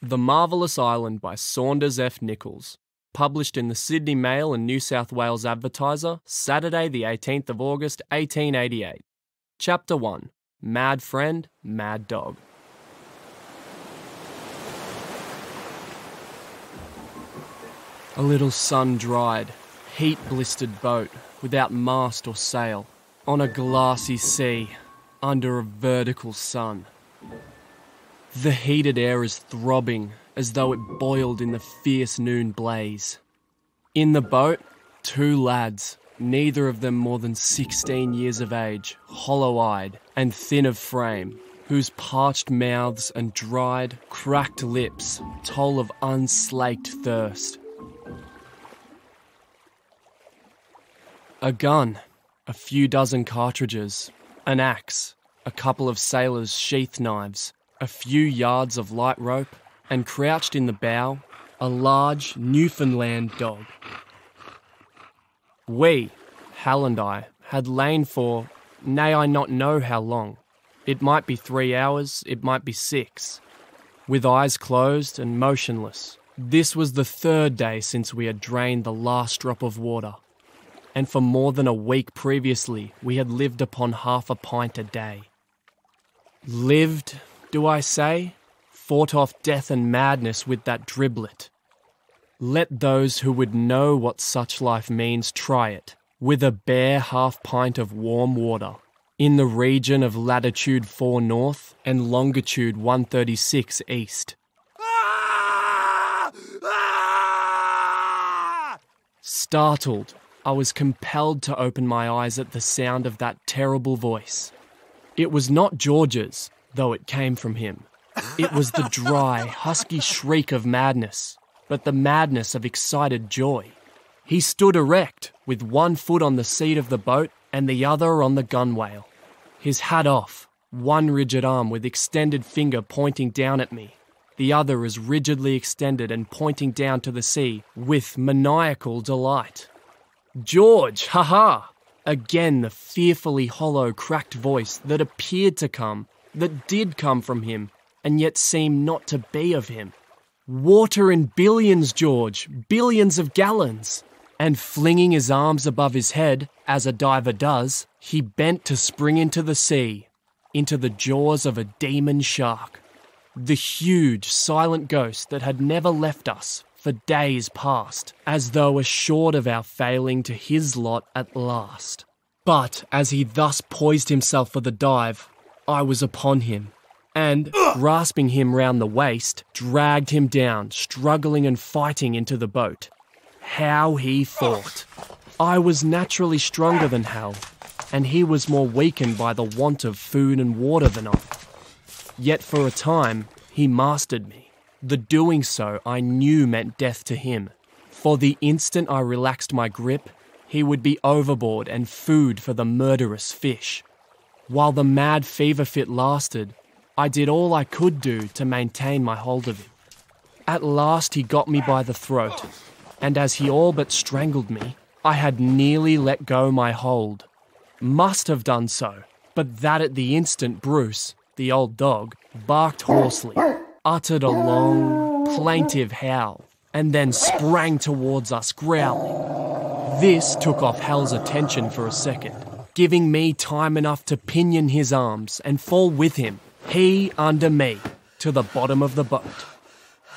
The Marvellous Island by Saunders F. Nichols. Published in the Sydney Mail and New South Wales Advertiser, Saturday the 18th of August 1888. Chapter 1. Mad Friend, Mad Dog. A little sun-dried, heat-blistered boat without mast or sail, on a glassy sea, under a vertical sun. The heated air is throbbing as though it boiled in the fierce noon blaze. In the boat, two lads, neither of them more than 16 years of age, hollow-eyed and thin of frame, whose parched mouths and dried, cracked lips told of unslaked thirst. A gun, a few dozen cartridges, an axe, a couple of sailors' sheath knives, a few yards of light rope, and crouched in the bow, a large Newfoundland dog. We, Hal and I, had lain for, nay, I not know how long. It might be 3 hours, it might be 6. With eyes closed and motionless. This was the third day since we had drained the last drop of water. And for more than a week previously, we had lived upon half a pint a day. Lived, do I say? Fought off death and madness with that driblet. Let those who would know what such life means try it, with a bare half pint of warm water, in the region of latitude 4 north and longitude 136 east. Startled, I was compelled to open my eyes at the sound of that terrible voice. It was not George's, though it came from him. It was the dry, husky shriek of madness, but the madness of excited joy. He stood erect, with one foot on the seat of the boat and the other on the gunwale. His hat off, one rigid arm with extended finger pointing down at me, the other as rigidly extended and pointing down to the sea with maniacal delight. "George, ha-ha!" Again the fearfully hollow, cracked voice that appeared to come, that did come from him, and yet seemed not to be of him. "Water in billions, George, billions of gallons!" And flinging his arms above his head, as a diver does, he bent to spring into the sea, into the jaws of a demon shark. The huge, silent ghost that had never left us for days past, as though assured of our failing to his lot at last. But as he thus poised himself for the dive, I was upon him, and, grasping him round the waist, dragged him down, struggling and fighting into the boat. How he fought! I was naturally stronger than Hal, and he was more weakened by the want of food and water than I. Yet for a time, he mastered me. The doing so I knew meant death to him, for the instant I relaxed my grip, he would be overboard and food for the murderous fish. While the mad fever fit lasted, I did all I could do to maintain my hold of him. At last he got me by the throat, and as he all but strangled me, I had nearly let go my hold. Must have done so, but that at the instant Bruce, the old dog, barked hoarsely, uttered a long, plaintive howl, and then sprang towards us, growling. This took off Hal's attention for a second, giving me time enough to pinion his arms and fall with him, he under me, to the bottom of the boat.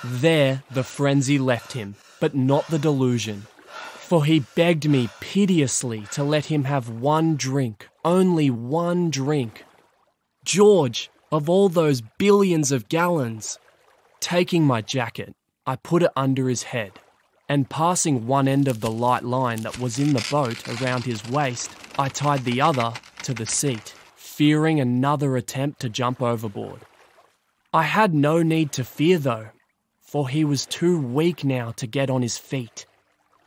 There the frenzy left him, but not the delusion, for he begged me piteously to let him have one drink, only one drink. George, of all those billions of gallons! Taking my jacket, I put it under his head, and passing one end of the light line that was in the boat around his waist, I tied the other to the seat, fearing another attempt to jump overboard. I had no need to fear though, for he was too weak now to get on his feet.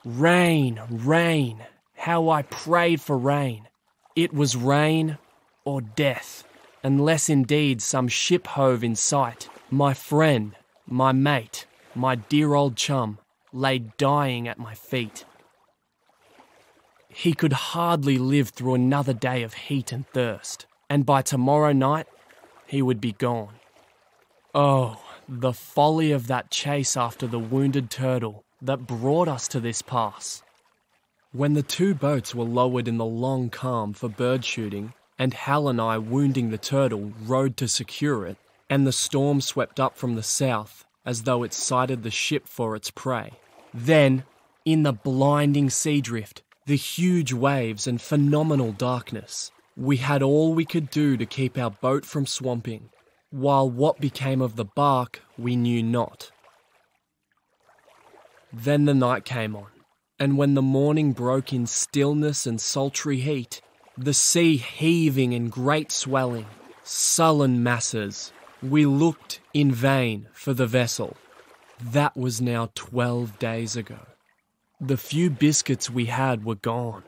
Rain, rain, how I prayed for rain. It was rain or death, unless indeed some ship hove in sight. My friend, my mate, my dear old chum, lay dying at my feet. He could hardly live through another day of heat and thirst, and by tomorrow night he would be gone. Oh, The folly of that chase after the wounded turtle that brought us to this pass. When the two boats were lowered in the long calm for bird shooting, and Hal and I, wounding the turtle, rowed to secure it, and the storm swept up from the south as though it sighted the ship for its prey. Then, in the blinding sea drift, the huge waves and phenomenal darkness, we had all we could do to keep our boat from swamping, while what became of the bark we knew not. Then the night came on, and when the morning broke in stillness and sultry heat, the sea heaving in great swelling, sullen masses, we looked in vain for the vessel. That was now 12 days ago. The few biscuits we had were gone.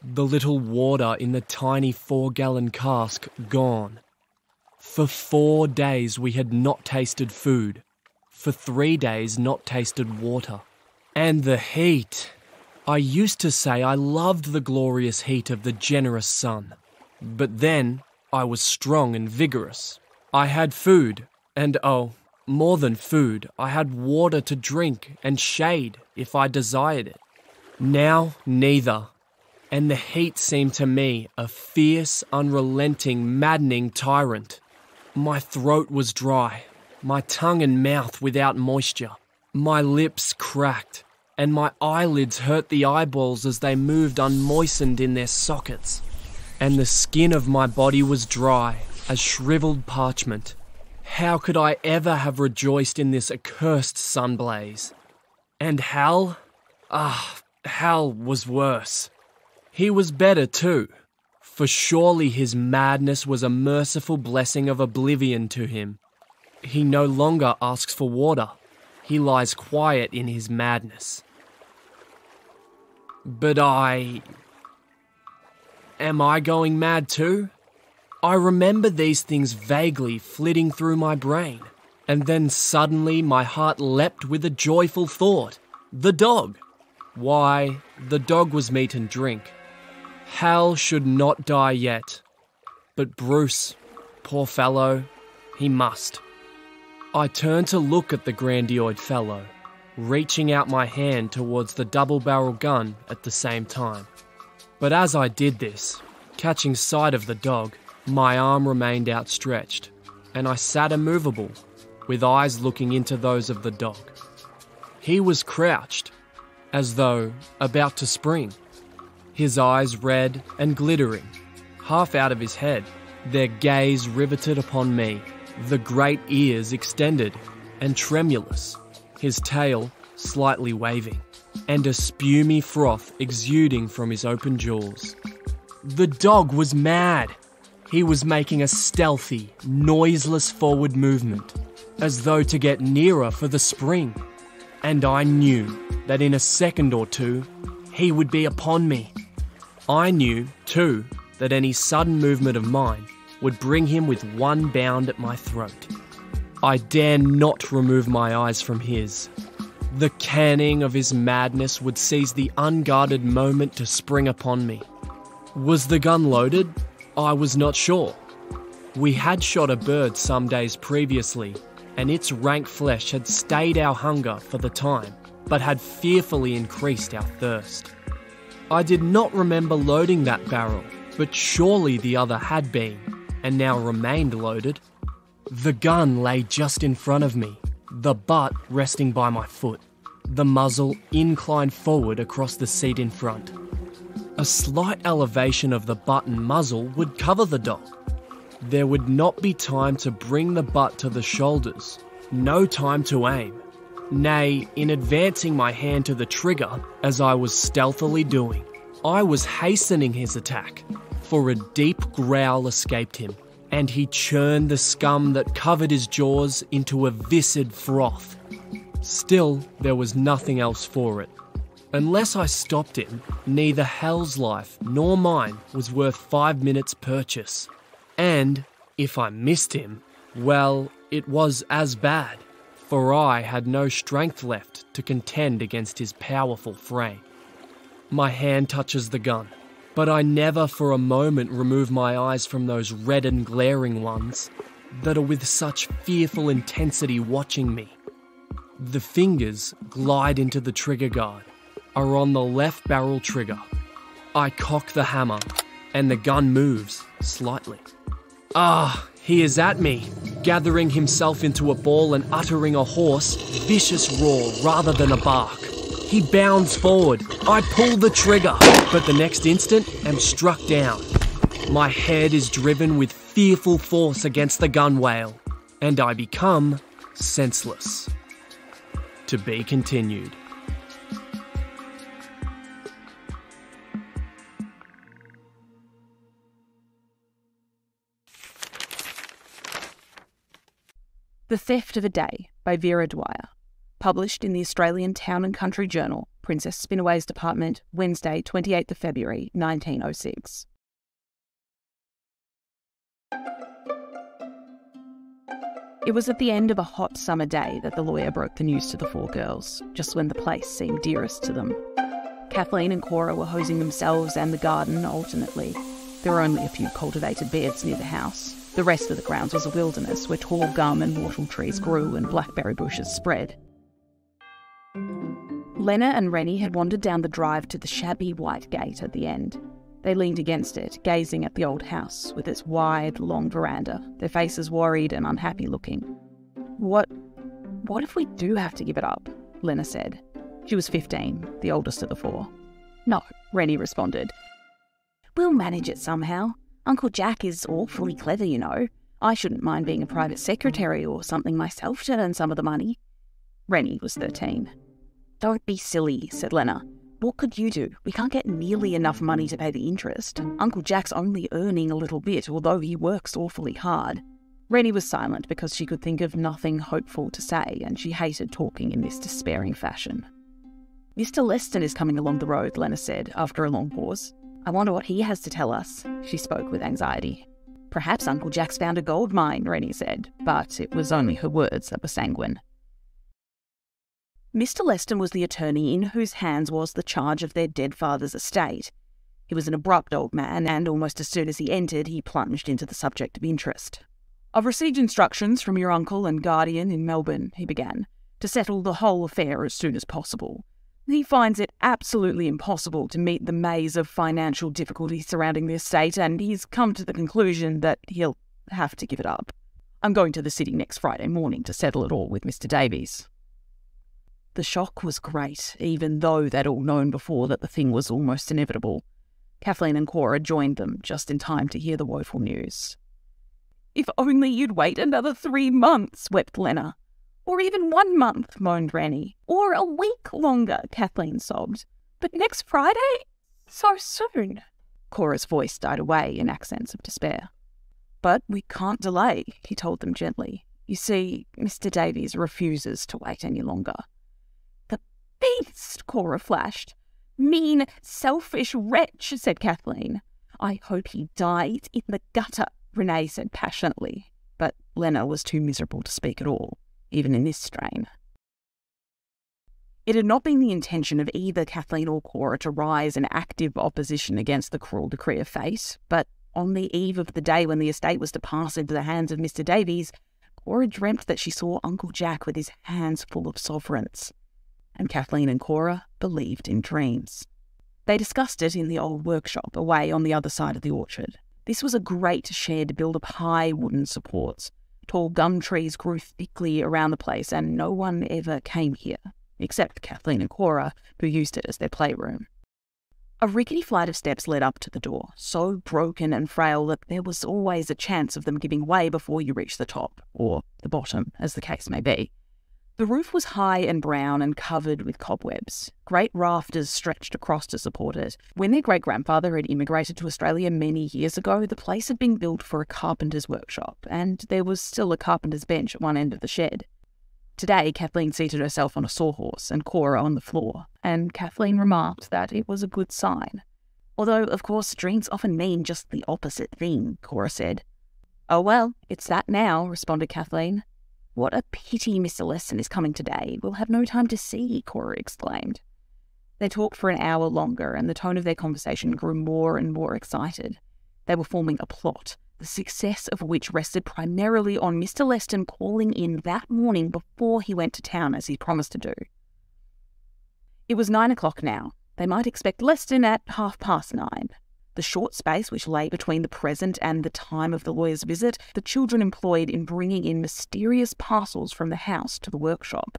The little water in the tiny 4-gallon cask gone. For 4 days we had not tasted food. For 3 days not tasted water. And the heat. I used to say I loved the glorious heat of the generous sun. But then I was strong and vigorous. I had food, and more than food, I had water to drink and shade if I desired it. Now, neither. And the heat seemed to me a fierce, unrelenting, maddening tyrant. My throat was dry, my tongue and mouth without moisture, my lips cracked, and my eyelids hurt the eyeballs as they moved unmoistened in their sockets. And the skin of my body was dry as shriveled parchment. How could I ever have rejoiced in this accursed sun blaze? And Hal? Hal was worse. He was better too, for surely his madness was a merciful blessing of oblivion to him. He no longer asks for water. He lies quiet in his madness. But am I going mad too? I remember these things vaguely flitting through my brain, and then suddenly my heart leapt with a joyful thought. The dog. Why, the dog was meat and drink. Hal should not die yet. But Bruce, poor fellow, he must. I turned to look at the grandioid fellow, reaching out my hand towards the double-barrel gun at the same time. But as I did this, catching sight of the dog, my arm remained outstretched, and I sat immovable, with eyes looking into those of the dog. He was crouched, as though about to spring, his eyes red and glittering, half out of his head, their gaze riveted upon me, the great ears extended and tremulous, his tail slightly waving, and a spumy froth exuding from his open jaws. The dog was mad. He was making a stealthy, noiseless forward movement, as though to get nearer for the spring. And I knew that in a second or two, he would be upon me. I knew, too, that any sudden movement of mine would bring him with one bound at my throat. I dare not remove my eyes from his. The canning of his madness would seize the unguarded moment to spring upon me. Was the gun loaded? I was not sure. We had shot a bird some days previously, and its rank flesh had stayed our hunger for the time, but had fearfully increased our thirst. I did not remember loading that barrel, but surely the other had been, and now remained loaded. The gun lay just in front of me, the butt resting by my foot, the muzzle inclined forward across the seat in front. A slight elevation of the butt and muzzle would cover the dog. There would not be time to bring the butt to the shoulders, no time to aim. Nay, in advancing my hand to the trigger, as I was stealthily doing, I was hastening his attack, for a deep growl escaped him, and he churned the scum that covered his jaws into a viscid froth. Still, there was nothing else for it. Unless I stopped him, neither Hal's life nor mine was worth 5 minutes' purchase. And, if I missed him, well, it was as bad, for I had no strength left to contend against his powerful frame. My hand touches the gun, but I never for a moment remove my eyes from those red and glaring ones. that are with such fearful intensity watching me. The fingers glide into the trigger guard, are on the left barrel trigger. I cock the hammer, and the gun moves slightly. He is at me, gathering himself into a ball and uttering a hoarse, vicious roar rather than a bark. He bounds forward. I pull the trigger, but the next instant am struck down. My head is driven with fearful force against the gunwale, and I become senseless. To be continued. The Theft of a Day by Vera Dwyer, published in the Australian Town and Country Journal, Princess Spinaway's Department, Wednesday, 28th of February, 1906. It was at the end of a hot summer day that the lawyer broke the news to the four girls, just when the place seemed dearest to them. Kathleen and Cora were hosing themselves and the garden alternately. There were only a few cultivated beds near the house. The rest of the grounds was a wilderness where tall gum and whortle trees grew and blackberry bushes spread. Lena and Rennie had wandered down the drive to the shabby white gate at the end. They leaned against it, gazing at the old house with its wide, long veranda, their faces worried and unhappy looking. What if we do have to give it up? Lena said. She was 15, the oldest of the four. No, Rennie responded. We'll manage it somehow. Uncle Jack is awfully clever, you know. I shouldn't mind being a private secretary or something myself to earn some of the money. Rennie was 13. Don't be silly, said Lena. What could you do? We can't get nearly enough money to pay the interest. Uncle Jack's only earning a little bit, although he works awfully hard. Rennie was silent because she could think of nothing hopeful to say, and she hated talking in this despairing fashion. Mr. Leston is coming along the road, Lena said, after a long pause. I wonder what he has to tell us, she spoke with anxiety. Perhaps Uncle Jack's found a gold mine, Rennie said, but it was only her words that were sanguine. Mr. Leston was the attorney in whose hands was the charge of their dead father's estate. He was an abrupt old man, and almost as soon as he entered, he plunged into the subject of interest. I've received instructions from your uncle and guardian in Melbourne, he began, to settle the whole affair as soon as possible. He finds it absolutely impossible to meet the maze of financial difficulties surrounding the estate, and he's come to the conclusion that he'll have to give it up. I'm going to the city next Friday morning to settle it all with Mr. Davies. The shock was great, even though they'd all known before that the thing was almost inevitable. Kathleen and Cora joined them just in time to hear the woeful news. If only you'd wait another 3 months, wept Lena. Or even 1 month, moaned Rennie. Or a week longer, Kathleen sobbed. But next Friday? So soon. Cora's voice died away in accents of despair. But we can't delay, he told them gently. You see, Mr. Davies refuses to wait any longer. The beast, Cora flashed. Mean, selfish wretch, said Kathleen. I hope he dies in the gutter, Renee said passionately. But Lena was too miserable to speak at all, even in this strain. It had not been the intention of either Kathleen or Cora to rise in active opposition against the cruel decree of fate, but on the eve of the day when the estate was to pass into the hands of Mr. Davies, Cora dreamt that she saw Uncle Jack with his hands full of sovereigns. And Kathleen and Cora believed in dreams. They discussed it in the old workshop away on the other side of the orchard. This was a great shed built of high wooden supports. Tall gum trees grew thickly around the place, and no one ever came here, except Kathleen and Cora, who used it as their playroom. A rickety flight of steps led up to the door, so broken and frail that there was always a chance of them giving way before you reached the top, or the bottom, as the case may be. The roof was high and brown and covered with cobwebs. Great rafters stretched across to support it. When their great-grandfather had immigrated to Australia many years ago, the place had been built for a carpenter's workshop, and there was still a carpenter's bench at one end of the shed. Today, Kathleen seated herself on a sawhorse and Cora on the floor, and Kathleen remarked that it was a good sign. Although, of course, dreams often mean just the opposite thing, Cora said. Oh well, it's that now, responded Kathleen. What a pity Mr. Leston is coming today. We'll have no time to see, Cora exclaimed. They talked for an hour longer, and the tone of their conversation grew more and more excited. They were forming a plot, the success of which rested primarily on Mr. Leston calling in that morning before he went to town as he promised to do. It was 9 o'clock now. They might expect Leston at 9:30. The short space which lay between the present and the time of the lawyer's visit, the children employed in bringing in mysterious parcels from the house to the workshop.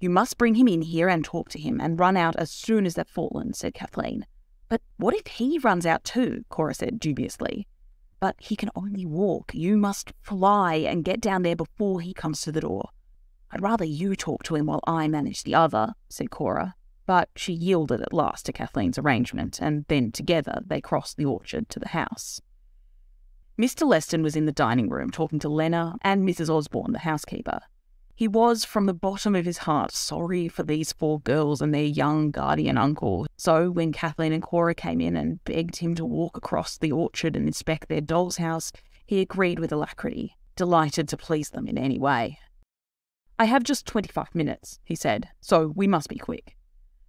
"You must bring him in here and talk to him and run out as soon as they've fallen," said Kathleen. "But what if he runs out too?" Cora said dubiously. "But he can only walk. You must fly and get down there before he comes to the door." "I'd rather you talk to him while I manage the other," said Cora. But she yielded at last to Kathleen's arrangement, and then together they crossed the orchard to the house. Mr. Leston was in the dining room talking to Lena and Mrs. Osborne, the housekeeper. He was, from the bottom of his heart, sorry for these 4 girls and their young guardian uncle. So when Kathleen and Cora came in and begged him to walk across the orchard and inspect their doll's house, he agreed with alacrity, delighted to please them in any way. "I have just 25 minutes," he said, "so we must be quick."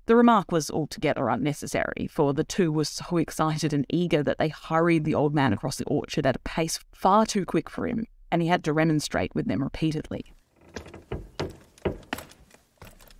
The remark was altogether unnecessary, for the two were so excited and eager that they hurried the old man across the orchard at a pace far too quick for him, and he had to remonstrate with them repeatedly.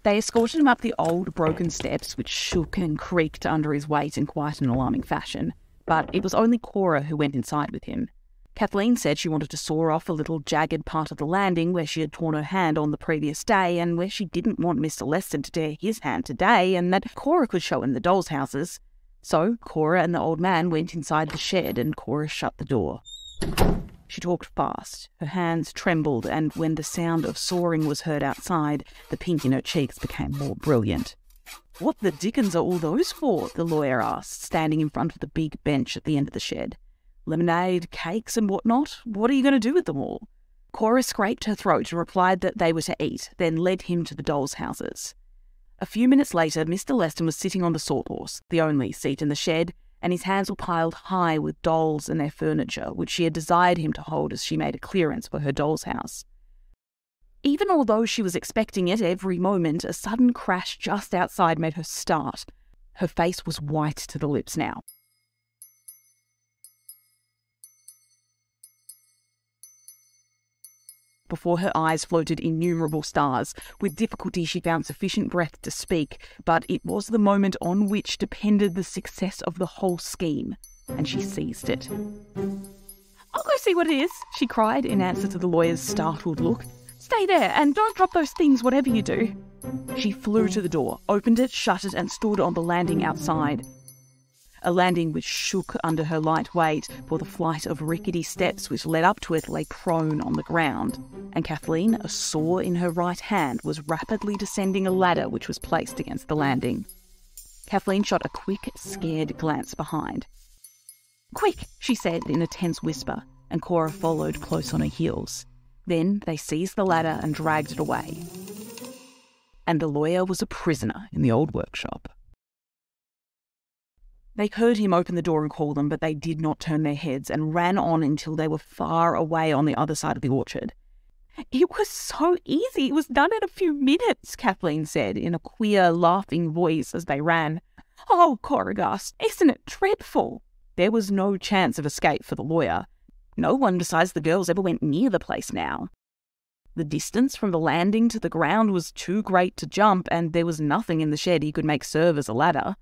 They escorted him up the old broken steps, which shook and creaked under his weight in quite an alarming fashion, but it was only Cora who went inside with him. Kathleen said she wanted to saw off a little jagged part of the landing where she had torn her hand on the previous day and where she didn't want Mr. Leston to tear his hand today, and that Cora could show him the dolls' houses. So Cora and the old man went inside the shed and Cora shut the door. She talked fast, her hands trembled, and when the sound of sawing was heard outside, the pink in her cheeks became more brilliant. "What the dickens are all those for?" the lawyer asked, standing in front of the big bench at the end of the shed. "Lemonade, cakes and whatnot? What are you going to do with them all?" Cora scraped her throat and replied that they were to eat, then led him to the dolls' houses. A few minutes later, Mr. Leston was sitting on the sawhorse, the only seat in the shed, and his hands were piled high with dolls and their furniture, which she had desired him to hold as she made a clearance for her doll's house. Even although she was expecting it every moment, a sudden crash just outside made her start. Her face was white to the lips now. Before her eyes floated innumerable stars. With difficulty she found sufficient breath to speak, but it was the moment on which depended the success of the whole scheme, and she seized it. "I'll go see what it is," she cried in answer to the lawyer's startled look. "Stay there, and don't drop those things whatever you do." She flew to the door, opened it, shut it, and stood on the landing outside. A landing which shook under her light weight, for the flight of rickety steps which led up to it lay prone on the ground, and Kathleen, a saw in her right hand, was rapidly descending a ladder which was placed against the landing. Kathleen shot a quick, scared glance behind. "Quick," she said in a tense whisper, and Cora followed close on her heels. Then they seized the ladder and dragged it away. And the lawyer was a prisoner in the old workshop. They heard him open the door and call them, but they did not turn their heads and ran on until they were far away on the other side of the orchard. "It was so easy. It was done in a few minutes," Kathleen said in a queer, laughing voice as they ran. "Oh," Cora gasped, "isn't it dreadful?" There was no chance of escape for the lawyer. No one besides the girls ever went near the place now. The distance from the landing to the ground was too great to jump, and there was nothing in the shed he could make serve as a ladder.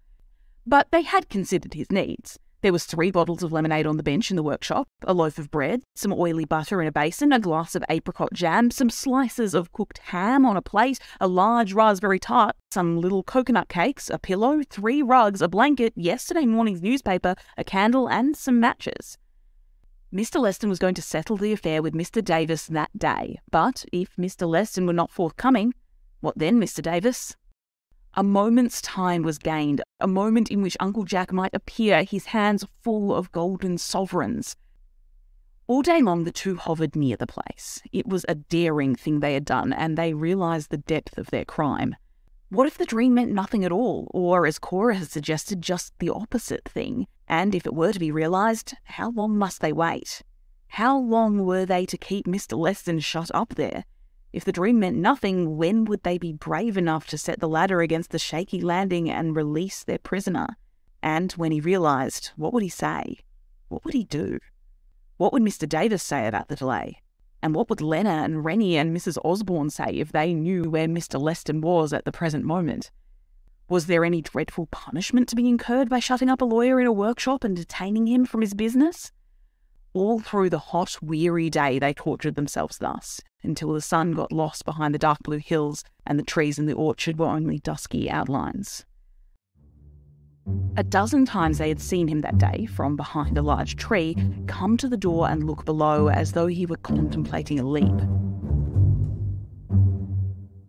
But they had considered his needs. There was 3 bottles of lemonade on the bench in the workshop, a loaf of bread, some oily butter in a basin, a glass of apricot jam, some slices of cooked ham on a plate, a large raspberry tart, some little coconut cakes, a pillow, 3 rugs, a blanket, yesterday morning's newspaper, a candle, and some matches. Mr. Leston was going to settle the affair with Mr. Davis that day, but if Mr. Leston were not forthcoming, what then, Mr. Davis? A moment's time was gained, a moment in which Uncle Jack might appear, his hands full of golden sovereigns. All day long the two hovered near the place. It was a daring thing they had done, and they realised the depth of their crime. What if the dream meant nothing at all, or, as Cora had suggested, just the opposite thing? And if it were to be realised, how long must they wait? How long were they to keep Mr. Leston shut up there? If the dream meant nothing, when would they be brave enough to set the ladder against the shaky landing and release their prisoner? And when he realised, what would he say? What would he do? What would Mr. Davis say about the delay? And what would Lena and Rennie and Mrs. Osborne say if they knew where Mr. Leston was at the present moment? Was there any dreadful punishment to be incurred by shutting up a lawyer in a workshop and detaining him from his business? All through the hot, weary day they tortured themselves thus, until the sun got lost behind the dark blue hills and the trees in the orchard were only dusky outlines. A dozen times they had seen him that day, from behind a large tree, come to the door and look below as though he were contemplating a leap.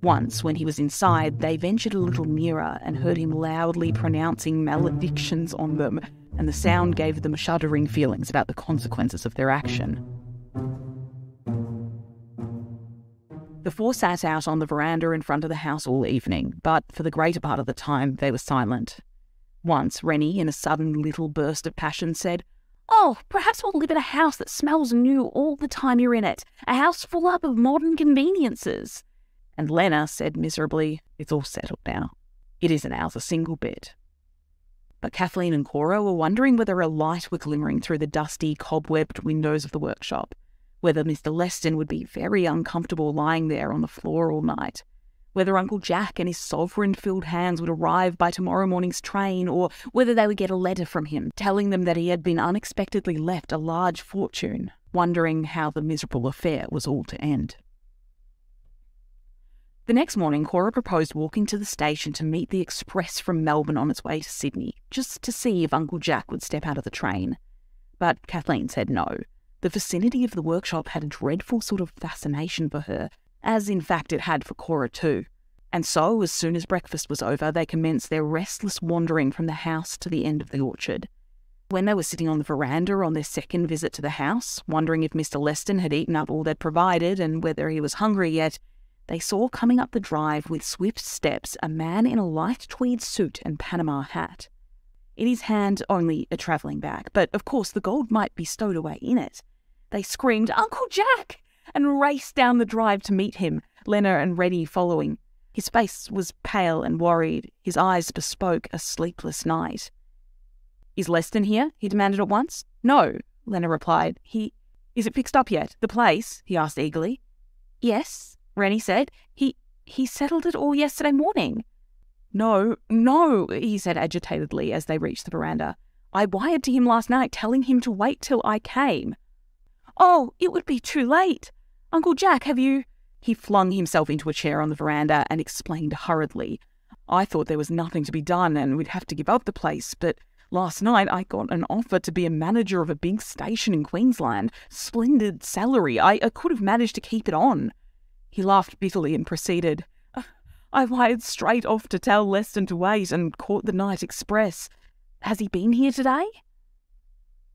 Once, when he was inside, they ventured a little nearer and heard him loudly pronouncing maledictions on them, and the sound gave them shuddering feelings about the consequences of their action. The four sat out on the veranda in front of the house all evening, but for the greater part of the time they were silent. Once, Rennie, in a sudden little burst of passion, said, "Oh, perhaps we'll live in a house that smells new all the time you're in it, a house full up of modern conveniences." And Lena said miserably, "It's all settled now. It isn't ours a single bit." But Kathleen and Cora were wondering whether a light were glimmering through the dusty, cobwebbed windows of the workshop, whether Mr. Leston would be very uncomfortable lying there on the floor all night, whether Uncle Jack and his sovereign-filled hands would arrive by tomorrow morning's train, or whether they would get a letter from him telling them that he had been unexpectedly left a large fortune, wondering how the miserable affair was all to end. The next morning, Cora proposed walking to the station to meet the express from Melbourne on its way to Sydney, just to see if Uncle Jack would step out of the train. But Kathleen said no. The vicinity of the workshop had a dreadful sort of fascination for her, as in fact it had for Cora too. And so, as soon as breakfast was over, they commenced their restless wandering from the house to the end of the orchard. When they were sitting on the veranda on their second visit to the house, wondering if Mr. Leston had eaten up all they'd provided and whether he was hungry yet, they saw coming up the drive with swift steps a man in a light tweed suit and Panama hat. In his hand only a travelling bag, but of course the gold might be stowed away in it. They screamed, "Uncle Jack!" and raced down the drive to meet him, Lena and Rennie following. His face was pale and worried. His eyes bespoke a sleepless night. "Is Leston here?" he demanded at once. "No," Lena replied. Is it fixed up yet, the place?" he asked eagerly. "Yes," Rennie said. He settled it all yesterday morning." No, he said agitatedly as they reached the veranda. "I wired to him last night telling him to wait till I came." "Oh, it would be too late. Uncle Jack, have you—" He flung himself into a chair on the veranda and explained hurriedly. "I thought there was nothing to be done and we'd have to give up the place, but last night I got an offer to be a manager of a big station in Queensland. Splendid salary. I could have managed to keep it on." He laughed bitterly and proceeded, "I wired straight off to tell Leston to wait and caught the night express. Has he been here today?"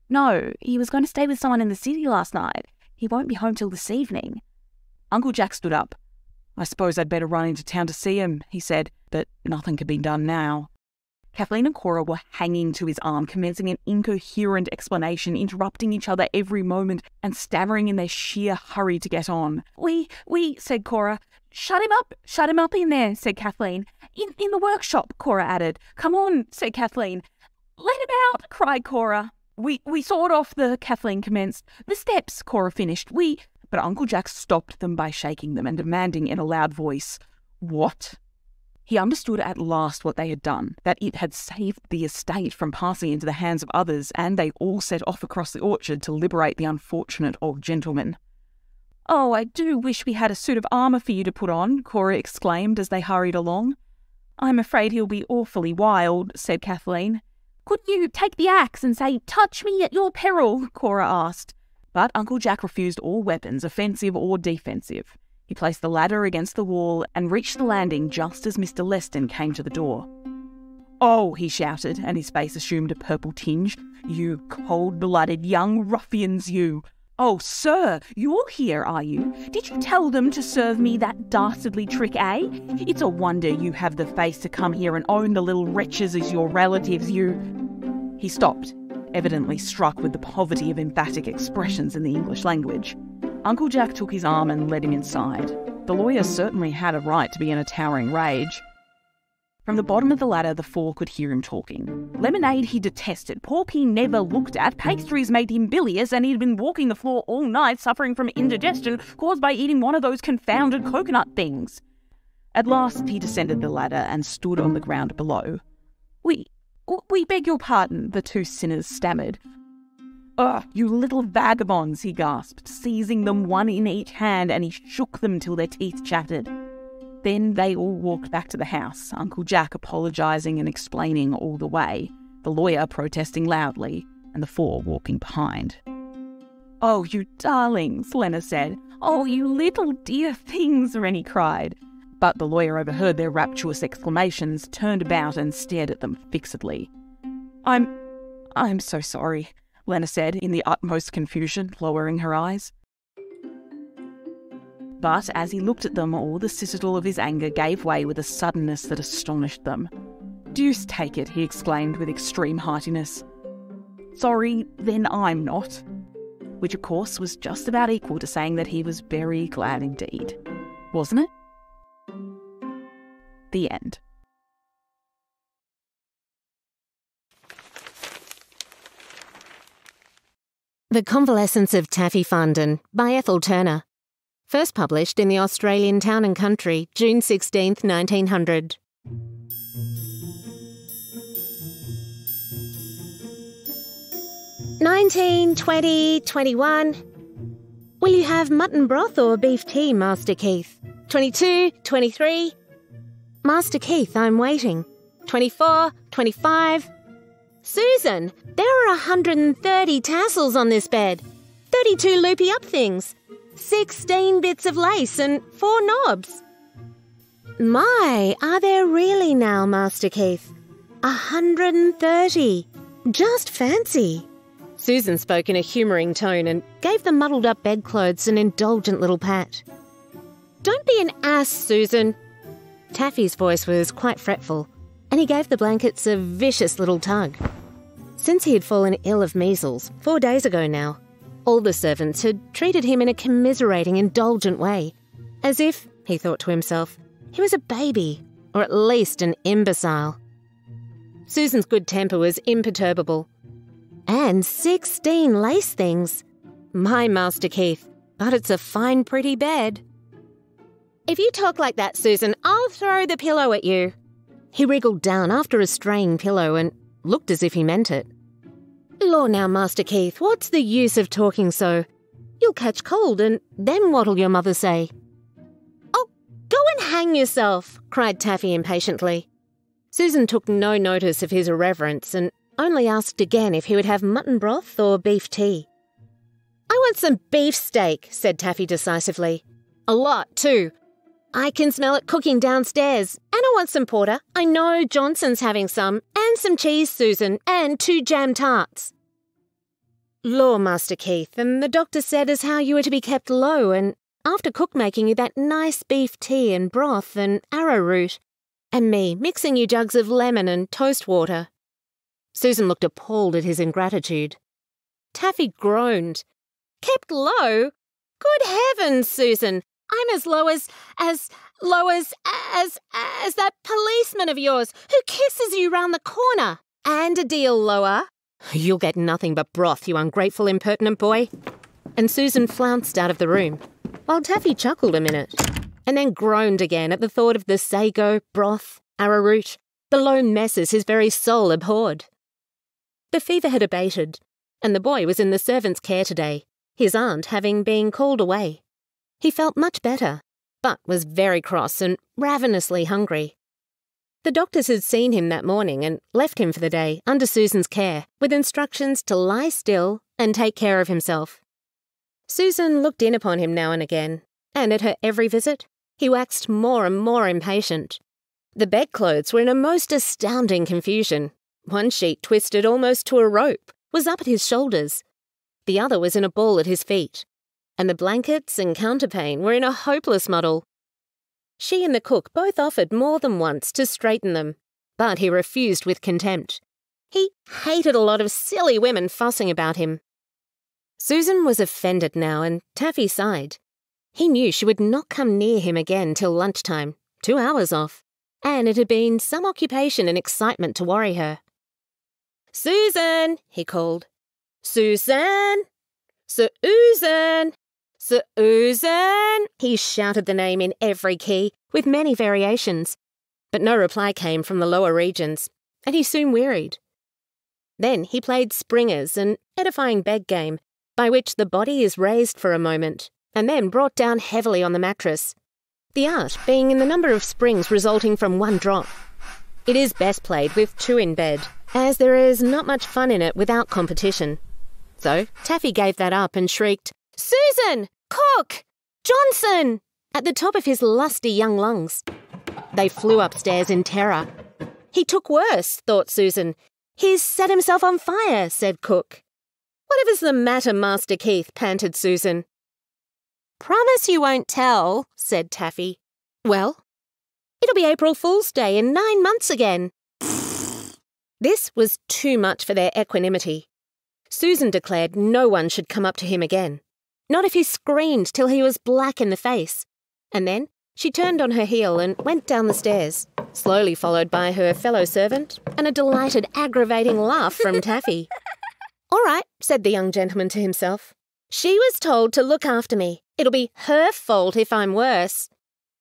"No, he was going to stay with someone in the city last night. He won't be home till this evening." Uncle Jack stood up. "I suppose I'd better run into town to see him," he said, but nothing could be done now. Kathleen and Cora were hanging to his arm, commencing an incoherent explanation, interrupting each other every moment and stammering in their sheer hurry to get on. We, said Cora. Shut him up in there, said Kathleen. In the workshop, Cora added. Come on, said Kathleen. Let him out, cried Cora. We sawed off Kathleen commenced. The steps, Cora finished. But Uncle Jack stopped them by shaking them and demanding in a loud voice, "What?" He understood at last what they had done, that it had saved the estate from passing into the hands of others, and they all set off across the orchard to liberate the unfortunate old gentleman. "Oh, I do wish we had a suit of armour for you to put on," Cora exclaimed as they hurried along. "I'm afraid he'll be awfully wild," said Kathleen. "Couldn't you take the axe and say, 'Touch me at your peril'?" Cora asked. But Uncle Jack refused all weapons, offensive or defensive. He placed the ladder against the wall and reached the landing just as Mr. Leston came to the door. "Oh," he shouted, and his face assumed a purple tinge. "You cold-blooded young ruffians, you! Oh, sir, you're here, are you? Did you tell them to serve me that dastardly trick, eh? It's a wonder you have the face to come here and own the little wretches as your relatives, you—" He stopped, evidently struck with the poverty of emphatic expressions in the English language. Uncle Jack took his arm and led him inside. The lawyer certainly had a right to be in a towering rage. From the bottom of the ladder, the four could hear him talking. Lemonade he detested. Pork he never looked at. Pastries made him bilious, and he'd been walking the floor all night suffering from indigestion caused by eating one of those confounded coconut things. At last he descended the ladder and stood on the ground below. We beg your pardon," the two sinners stammered. "Ugh, you little vagabonds," he gasped, seizing them one in each hand, and he shook them till their teeth chattered. Then they all walked back to the house, Uncle Jack apologising and explaining all the way, the lawyer protesting loudly, and the four walking behind. "Oh, you darlings," Lena said. "Oh, you little dear things," Rennie cried. But the lawyer overheard their rapturous exclamations, turned about and stared at them fixedly. I'm so sorry," Lena said in the utmost confusion, lowering her eyes. But as he looked at them, all the citadel of his anger gave way with a suddenness that astonished them. "Deuce take it," he exclaimed with extreme heartiness. "Sorry, then I'm not." Which, of course, was just about equal to saying that he was very glad indeed. Wasn't it? The end. The Convalescence of Taffy Farndon by Ethel Turner. First published in the Australian Town and Country, June 16, 1900. "19, 20, 21. Will you have mutton broth or beef tea, Master Keith? 22, 23. Master Keith, I'm waiting. 24, 25. Susan, there are 130 tassels on this bed. 32 loopy-up things. 16 bits of lace and 4 knobs. My, are there really now, Master Keith? 130. Just fancy." Susan spoke in a humouring tone and gave the muddled-up bedclothes an indulgent little pat. "Don't be an ass, Susan." Taffy's voice was quite fretful, and he gave the blankets a vicious little tug. Since he had fallen ill of measles 4 days ago now, all the servants had treated him in a commiserating, indulgent way, as if, he thought to himself, he was a baby, or at least an imbecile. Susan's good temper was imperturbable. And 16 lace things. My Master Keith, but it's a fine, pretty bed. "If you talk like that, Susan, I'll throw the pillow at you." He wriggled down after a straying pillow and looked as if he meant it. "Law now, Master Keith, what's the use of talking so? You'll catch cold, and then what'll your mother say?" "Oh, go and hang yourself," cried Taffy impatiently. Susan took no notice of his irreverence and only asked again if he would have mutton broth or beef tea. "I want some beefsteak," said Taffy decisively. "A lot, too. I can smell it cooking downstairs. And I want some porter. I know Johnson's having some. And some cheese, Susan. And 2 jam tarts." "Law, Master Keith, and the doctor said as how you were to be kept low, and after cook making you that nice beef tea and broth and arrowroot, and me mixing you jugs of lemon and toast water." Susan looked appalled at his ingratitude. Taffy groaned. "Kept low? Good heavens, Susan! I'm as low as that policeman of yours who kisses you round the corner. And a deal lower." "You'll get nothing but broth, you ungrateful, impertinent boy." And Susan flounced out of the room, while Taffy chuckled a minute, and then groaned again at the thought of the sago, broth, arrowroot, the low messes his very soul abhorred. The fever had abated, and the boy was in the servant's care today, his aunt having been called away. He felt much better, but was very cross and ravenously hungry. The doctors had seen him that morning and left him for the day under Susan's care, with instructions to lie still and take care of himself. Susan looked in upon him now and again, and at her every visit, he waxed more and more impatient. The bedclothes were in a most astounding confusion. One sheet, twisted almost to a rope, was up at his shoulders. The other was in a ball at his feet, and the blankets and counterpane were in a hopeless muddle. She and the cook both offered more than once to straighten them, but he refused with contempt. He hated a lot of silly women fussing about him. Susan was offended now, and Taffy sighed. He knew she would not come near him again till lunchtime, 2 hours off, and it had been some occupation and excitement to worry her. "Susan," he called. "Susan! Susan! Susan!" He shouted the name in every key, with many variations, but no reply came from the lower regions, and he soon wearied. Then he played springers, an edifying bed game, by which the body is raised for a moment, and then brought down heavily on the mattress, the art being in the number of springs resulting from one drop. It is best played with two in bed, as there is not much fun in it without competition. So Taffy gave that up and shrieked, "Susan! Cook! Johnson!" at the top of his lusty young lungs. They flew upstairs in terror. "He took worse," thought Susan. "He's set himself on fire," said Cook. "Whatever's the matter, Master Keith?" panted Susan. "Promise you won't tell," said Taffy. "Well, it'll be April Fool's Day in 9 months again." This was too much for their equanimity. Susan declared no one should come up to him again, not if he screamed till he was black in the face, and then she turned on her heel and went down the stairs, slowly followed by her fellow servant and a delighted, aggravating laugh from Taffy. "All right," said the young gentleman to himself. "She was told to look after me. It'll be her fault if I'm worse."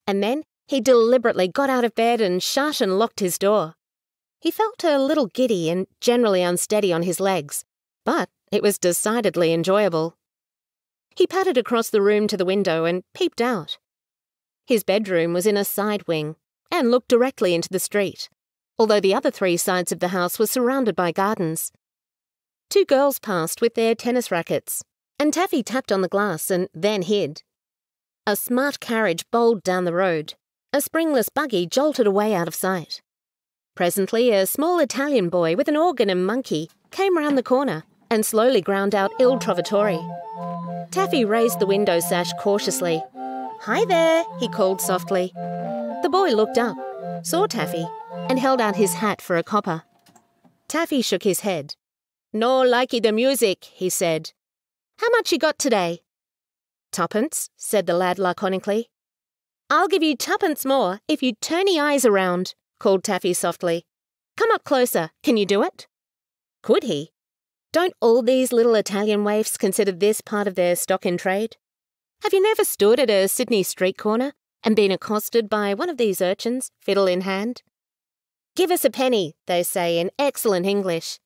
And then he deliberately got out of bed and shut and locked his door. He felt a little giddy and generally unsteady on his legs, but it was decidedly enjoyable. He pattered across the room to the window and peeped out. His bedroom was in a side wing and looked directly into the street, although the other 3 sides of the house were surrounded by gardens. 2 girls passed with their tennis rackets, and Taffy tapped on the glass and then hid. A smart carriage bowled down the road. A springless buggy jolted away out of sight. Presently, a small Italian boy with an organ and monkey came round the corner and slowly ground out Il Trovatore. Taffy raised the window sash cautiously. "Hi there," he called softly. The boy looked up, saw Taffy, and held out his hat for a copper. Taffy shook his head. "No likey the music," he said. "How much you got today?" "Tuppence," said the lad laconically. "I'll give you 2pence more if you turn your eyes around," called Taffy softly. "Come up closer. Can you do it?" Could he? Don't all these little Italian waifs consider this part of their stock in trade? Have you never stood at a Sydney street corner and been accosted by one of these urchins, fiddle in hand? "Give us a penny," they say in excellent English.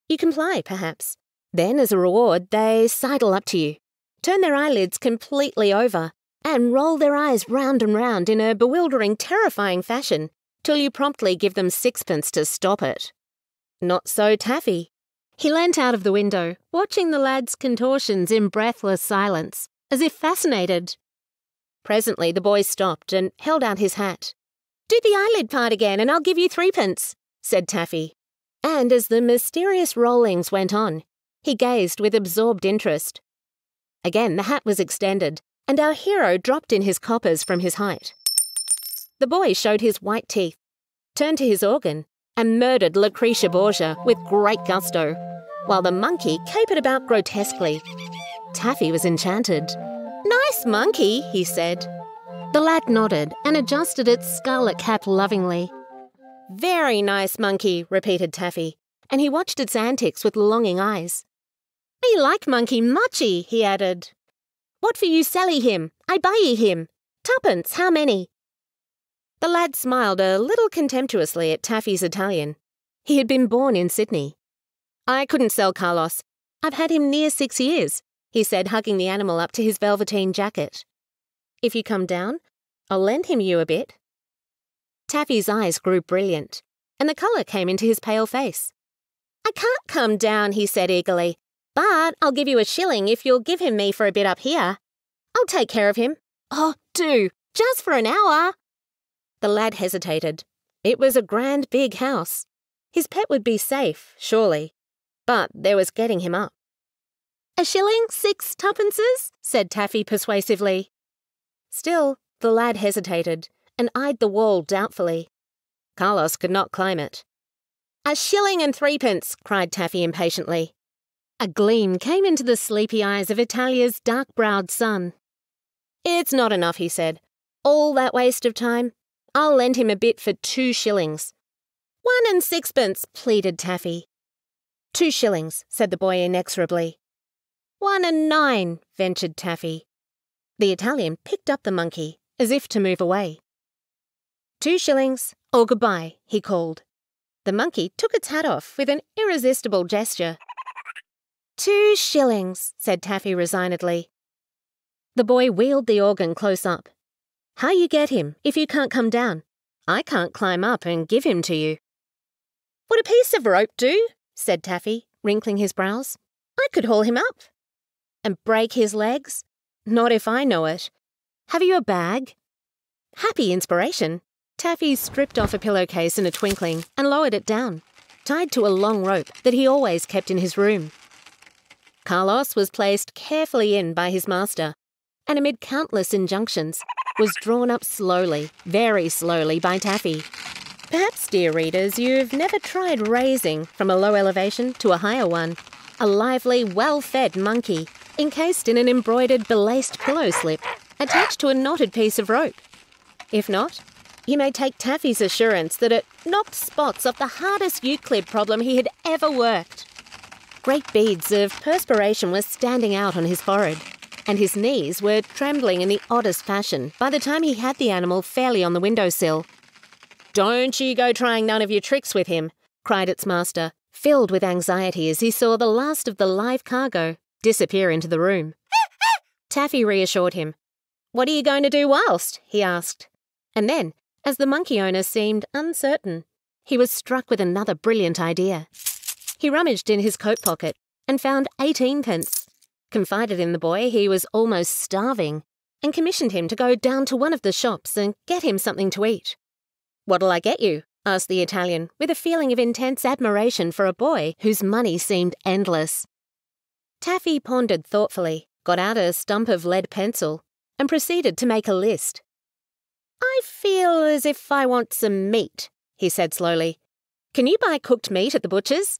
You comply, perhaps. Then, as a reward, they sidle up to you, turn their eyelids completely over, and roll their eyes round and round in a bewildering, terrifying fashion, till you promptly give them 6pence to stop it. Not so Taffy. He leant out of the window, watching the lad's contortions in breathless silence, as if fascinated. Presently the boy stopped and held out his hat. "Do the eyelid part again and I'll give you 3pence, said Taffy. And as the mysterious rollings went on, he gazed with absorbed interest. Again the hat was extended, and our hero dropped in his coppers from his height. The boy showed his white teeth, turned to his organ, and murdered Lucretia Borgia with great gusto, while the monkey capered about grotesquely. Taffy was enchanted. "Nice monkey," he said. The lad nodded and adjusted its scarlet cap lovingly. "Very nice monkey," repeated Taffy, and he watched its antics with longing eyes. "Me like monkey muchy," he added. "What for you sally him? I buy ye him. 2pence, how many?" The lad smiled a little contemptuously at Taffy's Italian. He had been born in Sydney. "I couldn't sell Carlos. I've had him near 6 years," he said, hugging the animal up to his velveteen jacket. "If you come down, I'll lend him you a bit." Taffy's eyes grew brilliant, and the colour came into his pale face. "I can't come down," he said eagerly, "but I'll give you a shilling if you'll give him me for a bit up here. I'll take care of him. Oh, do, just for an hour." The lad hesitated. It was a grand big house. His pet would be safe, surely, but there was getting him up. "A shilling, 6 2pences?" said Taffy persuasively. Still, the lad hesitated and eyed the wall doubtfully. Carlos could not climb it. "A shilling and 3pence, cried Taffy impatiently. A gleam came into the sleepy eyes of Italia's dark-browed son. "It's not enough," he said. "All that waste of time. I'll lend him a bit for 2 shillings. 1 and 6pence, pleaded Taffy. 2 shillings, said the boy inexorably. 1 and 9, ventured Taffy. The Italian picked up the monkey, as if to move away. 2 shillings, or goodbye, he called. The monkey took its hat off with an irresistible gesture. 2 shillings, said Taffy resignedly. The boy wheeled the organ close up. How you get him if you can't come down? I can't climb up and give him to you. Would a piece of rope do? Said Taffy, wrinkling his brows. I could haul him up. And break his legs? Not if I know it. Have you a bag? Happy inspiration. Taffy stripped off a pillowcase in a twinkling and lowered it down, tied to a long rope that he always kept in his room. Carlos was placed carefully in by his master, and amid countless injunctions, was drawn up slowly, very slowly by Taffy. Perhaps, dear readers, you've never tried raising from a low elevation to a higher one a lively, well-fed monkey encased in an embroidered belaced pillow slip attached to a knotted piece of rope. If not, you may take Taffy's assurance that it knocked spots off the hardest Euclid problem he had ever worked. Great beads of perspiration were standing out on his forehead, and his knees were trembling in the oddest fashion by the time he had the animal fairly on the windowsill. "Don't you go trying none of your tricks with him," cried its master, filled with anxiety as he saw the last of the live cargo disappear into the room. Taffy reassured him. "What are you going to do whilst?" he asked. And then, as the monkey owner seemed uncertain, he was struck with another brilliant idea. He rummaged in his coat pocket and found 18pence, confided in the boy he was almost starving, and commissioned him to go down to one of the shops and get him something to eat. "What'll I get you?" asked the Italian, with a feeling of intense admiration for a boy whose money seemed endless. Taffy pondered thoughtfully, got out a stump of lead pencil, and proceeded to make a list. "I feel as if I want some meat," he said slowly. "Can you buy cooked meat at the butcher's?"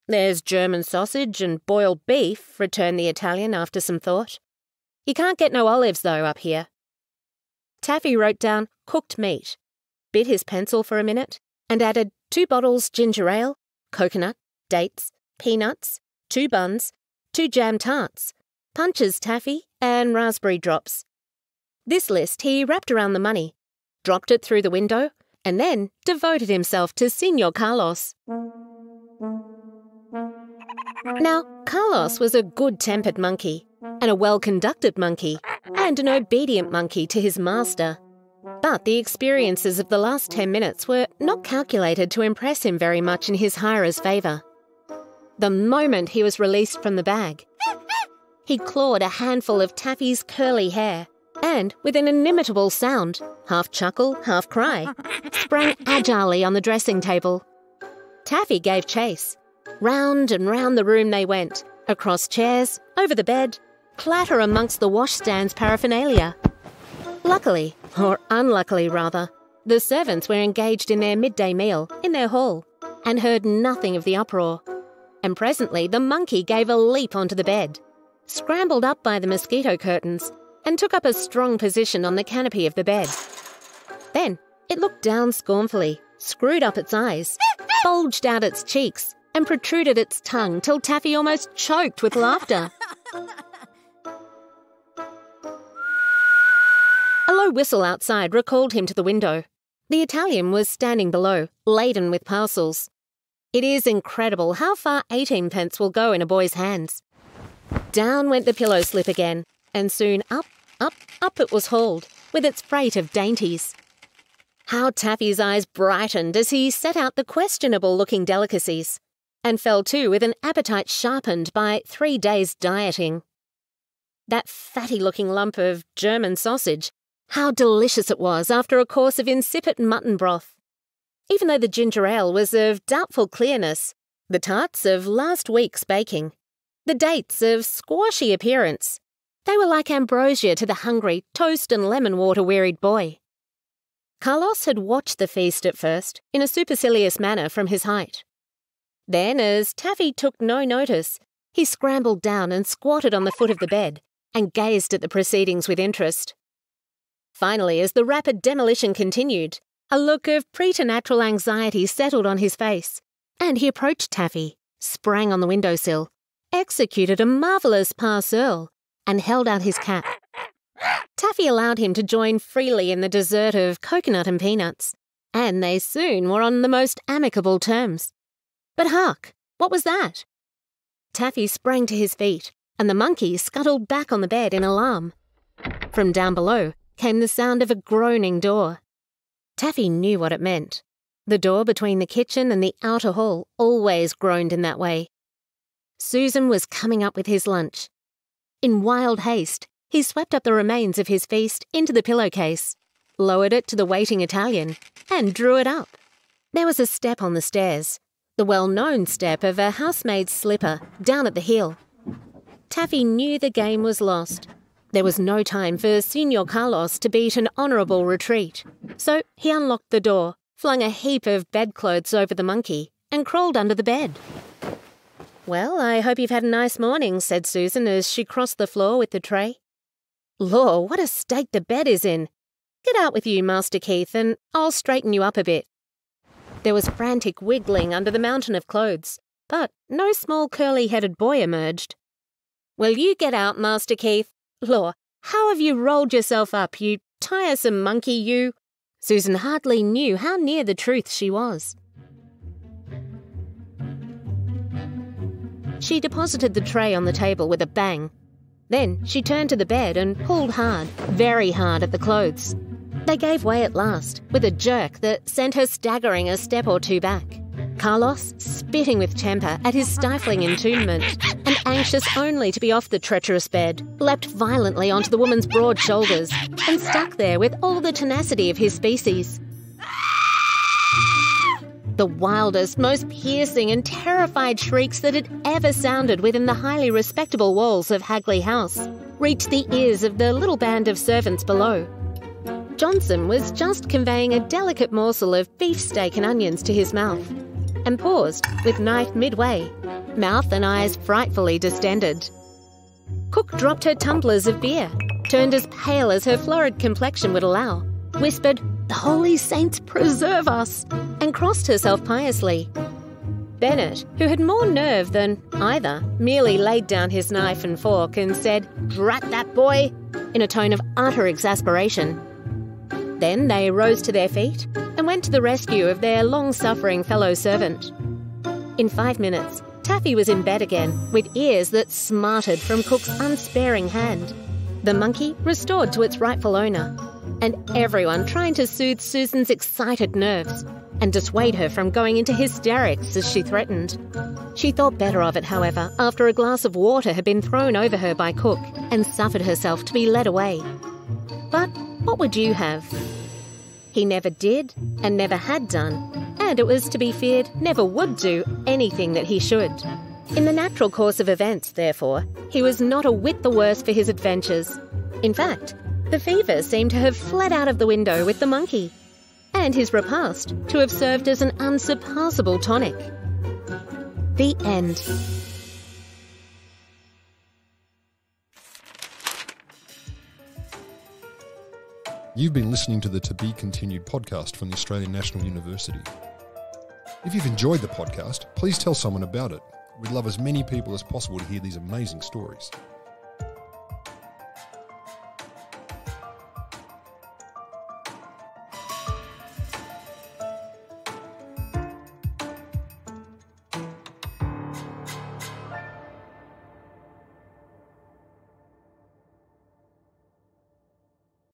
"There's German sausage and boiled beef," returned the Italian after some thought. "You can't get no olives, though, up here." Taffy wrote down cooked meat, bit his pencil for a minute, and added 2 bottles ginger ale, coconut, dates, peanuts, 2 buns, 2 jam tarts, punches taffy, and raspberry drops. This list he wrapped around the money, dropped it through the window, and then devoted himself to Señor Carlos. Now, Carlos was a good-tempered monkey, and a well-conducted monkey, and an obedient monkey to his master. But the experiences of the last 10 minutes were not calculated to impress him very much in his hirer's favour. The moment he was released from the bag, he clawed a handful of Taffy's curly hair, and, with an inimitable sound, half chuckle, half cry, sprang agilely on the dressing table. Taffy gave chase. Round and round the room they went, across chairs, over the bed, clatter amongst the washstand's paraphernalia. Luckily, or unluckily rather, the servants were engaged in their midday meal in their hall, and heard nothing of the uproar. And presently the monkey gave a leap onto the bed, scrambled up by the mosquito curtains, and took up a strong position on the canopy of the bed. Then it looked down scornfully, screwed up its eyes, bulged out its cheeks, and protruded its tongue till Taffy almost choked with laughter. A low whistle outside recalled him to the window. The Italian was standing below, laden with parcels. It is incredible how far 18pence will go in a boy's hands. Down went the pillow slip again, and soon up it was hauled, with its freight of dainties. How Taffy's eyes brightened as he set out the questionable-looking delicacies, and fell to with an appetite sharpened by 3 days' dieting. That fatty-looking lump of German sausage, how delicious it was after a course of insipid mutton broth. Even though the ginger ale was of doubtful clearness, the tarts of last week's baking, the dates of squashy appearance, they were like ambrosia to the hungry, toast and lemon water wearied boy. Carlos had watched the feast at first in a supercilious manner from his height. Then, as Taffy took no notice, he scrambled down and squatted on the foot of the bed and gazed at the proceedings with interest. Finally, as the rapid demolition continued, a look of preternatural anxiety settled on his face, and he approached Taffy, sprang on the windowsill, executed a marvellous pas seul, and held out his cap. Taffy allowed him to join freely in the dessert of coconut and peanuts, and they soon were on the most amicable terms. But hark! What was that? Taffy sprang to his feet, and the monkey scuttled back on the bed in alarm. From down below came the sound of a groaning door. Taffy knew what it meant. The door between the kitchen and the outer hall always groaned in that way. Susan was coming up with his lunch. In wild haste, he swept up the remains of his feast into the pillowcase, lowered it to the waiting Italian, and drew it up. There was a step on the stairs, the well-known step of a housemaid's slipper down at the heel. Taffy knew the game was lost. There was no time for Signor Carlos to beat an honourable retreat, so he unlocked the door, flung a heap of bedclothes over the monkey, and crawled under the bed. "Well, I hope you've had a nice morning," said Susan as she crossed the floor with the tray. "Lord, what a state the bed is in! Get out with you, Master Keith, and I'll straighten you up a bit." There was frantic wiggling under the mountain of clothes, but no small curly-headed boy emerged. "Will you get out, Master Keith? Law, how have you rolled yourself up, you tiresome monkey, you?" Susan hardly knew how near the truth she was. She deposited the tray on the table with a bang. Then she turned to the bed and pulled hard, very hard at the clothes. They gave way at last, with a jerk that sent her staggering a step or two back. Carlos, spitting with temper at his stifling entombment, and anxious only to be off the treacherous bed, leapt violently onto the woman's broad shoulders and stuck there with all the tenacity of his species. The wildest, most piercing and terrified shrieks that had ever sounded within the highly respectable walls of Hagley House reached the ears of the little band of servants below. Johnson was just conveying a delicate morsel of beefsteak and onions to his mouth, and paused, with knife midway, mouth and eyes frightfully distended. Cook dropped her tumblers of beer, turned as pale as her florid complexion would allow, whispered, "The holy saints preserve us," and crossed herself piously. Bennett, who had more nerve than either, merely laid down his knife and fork and said, "Drat that boy," in a tone of utter exasperation. Then they rose to their feet and went to the rescue of their long-suffering fellow servant. In 5 minutes, Taffy was in bed again, with ears that smarted from Cook's unsparing hand, the monkey restored to its rightful owner, and everyone trying to soothe Susan's excited nerves and dissuade her from going into hysterics as she threatened. She thought better of it, however, after a glass of water had been thrown over her by Cook and suffered herself to be led away. But what would you have? He never did and never had done, and it was to be feared never would do anything that he should. In the natural course of events, therefore, he was not a whit the worse for his adventures. In fact, the fever seemed to have fled out of the window with the monkey, and his repast to have served as an unsurpassable tonic. The end. You've been listening to the To Be Continued podcast from the Australian National University. If you've enjoyed the podcast, please tell someone about it. We'd love as many people as possible to hear these amazing stories.